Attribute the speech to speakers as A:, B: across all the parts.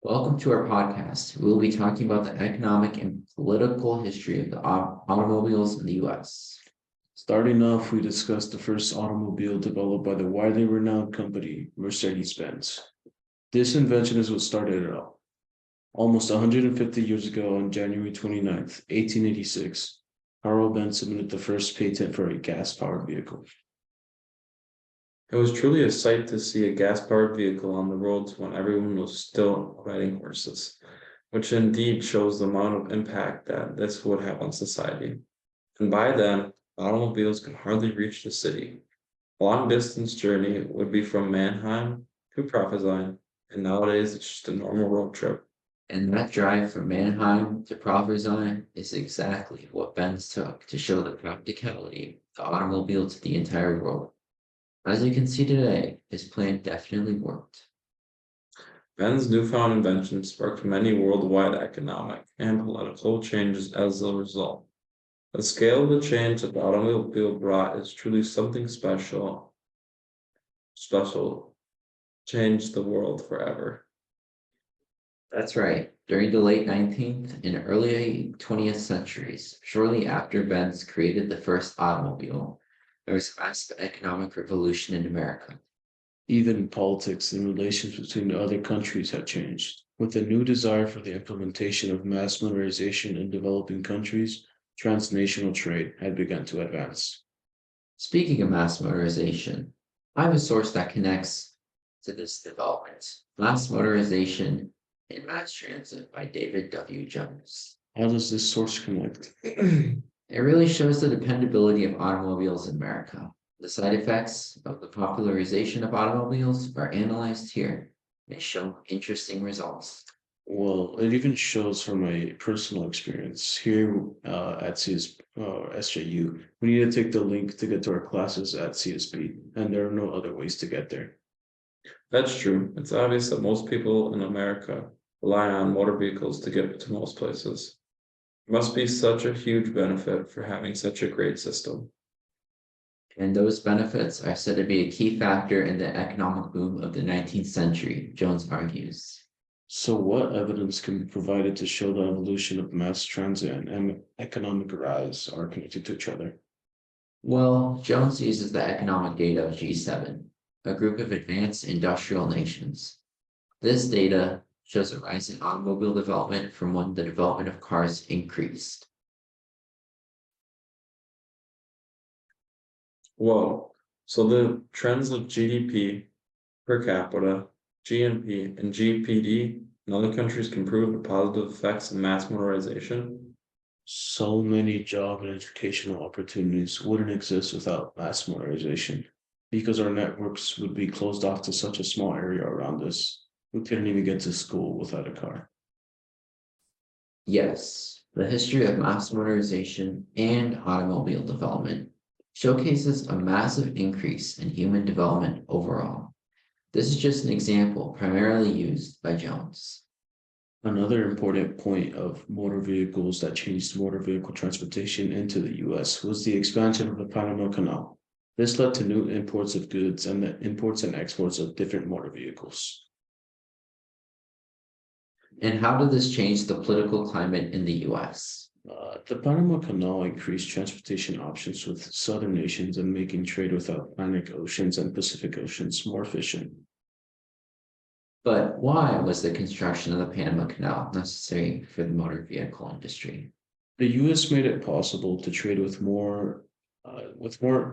A: Welcome to our podcast. We'll be talking about the economic and political history of the automobiles in the US.
B: Starting off, we discussed the first automobile developed by the widely renowned company, Mercedes-Benz. This invention is what started it all. Almost 150 years ago, on January 29th, 1886, Carl Benz submitted the first patent for a gas-powered vehicle.
C: It was truly a sight to see a gas-powered vehicle on the roads when everyone was still riding horses, which indeed shows the amount of impact that this would have on society. And by then, automobiles could hardly reach the city. A long-distance journey would be from Mannheim to Prophesine, and nowadays it's just a normal road trip.
A: And that drive from Mannheim to Proverzine is exactly what Benz took to show the practicality of the automobile to the entire world. As you can see today, his plan definitely worked.
C: Benz's newfound invention sparked many worldwide economic and political changes as a result. The scale of the change that the automobile brought is truly something special. Changed the world forever.
A: That's right. During the late 19th and early 20th centuries, shortly after Benz created the first automobile, there was a massive economic revolution in America.
B: Even politics and relations between the other countries had changed. With a new desire for the implementation of mass motorization in developing countries, transnational trade had begun to advance.
A: Speaking of mass motorization, I have a source that connects to this development. Mass Motorization in Mass Transit by David W. Jones.
B: How does this source connect?
A: It really shows the dependability of automobiles in America. The side effects of the popularization of automobiles are analyzed here. They show interesting results.
B: Well, it even shows from my personal experience here at SJU. We need to take the link to get to our classes at CSB, and there are no other ways to get there.
C: That's true. It's obvious that most people in America rely on motor vehicles to get to most places. It must be such a huge benefit for having such a great system.
A: And those benefits are said to be a key factor in the economic boom of the 19th century, Jones argues.
B: So, what evidence can be provided to show the evolution of mass transit and economic rise are connected to each other?
A: Well, Jones uses the economic data of G7, a group of advanced industrial nations. This data shows a rise in automobile development from when the development of cars increased.
C: Whoa. So the trends of GDP per capita, GNP, and GPD in other countries can prove the positive effects of mass motorization.
B: So many job and educational opportunities wouldn't exist without mass motorization because our networks would be closed off to such a small area around us. We couldn't even get to school without a car.
A: Yes, the history of mass motorization and automobile development showcases a massive increase in human development overall. This is just an example primarily used by Jones.
B: Another important point of motor vehicles that changed motor vehicle transportation into the US was the expansion of the Panama Canal. This led to new imports of goods and the imports and exports of different motor vehicles.
A: And how did this change the political climate in the US?
B: The Panama Canal increased transportation options with southern nations and making trade with the Atlantic Oceans and Pacific Oceans more efficient.
A: But why was the construction of the Panama Canal necessary for the motor vehicle industry?
B: The U.S. made it possible to trade with more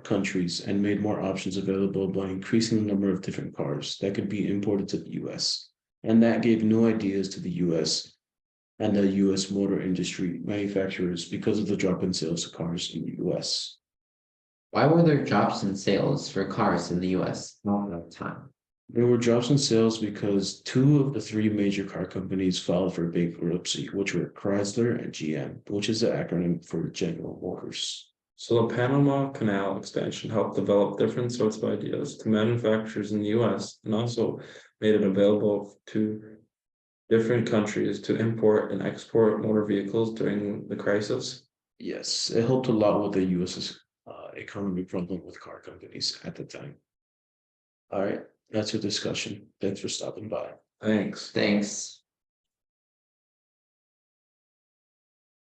B: countries and made more options available by increasing the number of different cars that could be imported to the U.S. And that gave new ideas to the U.S. and the U.S. motor industry manufacturers because of the drop in sales of cars in the U.S.
A: Why were there drops in sales for cars in the US all the time?
B: There were drops in sales because two of the three major car companies filed for bankruptcy, which were Chrysler and GM, which is the acronym for General Motors.
C: So the Panama Canal expansion helped develop different sorts of ideas to manufacturers in the US and also made it available to different countries to import and export motor vehicles during the crisis.
B: Yes, it helped a lot with the US's economy problem with car companies at the time. All right. That's a discussion. Thanks for stopping by.
C: Thanks.
A: Thanks.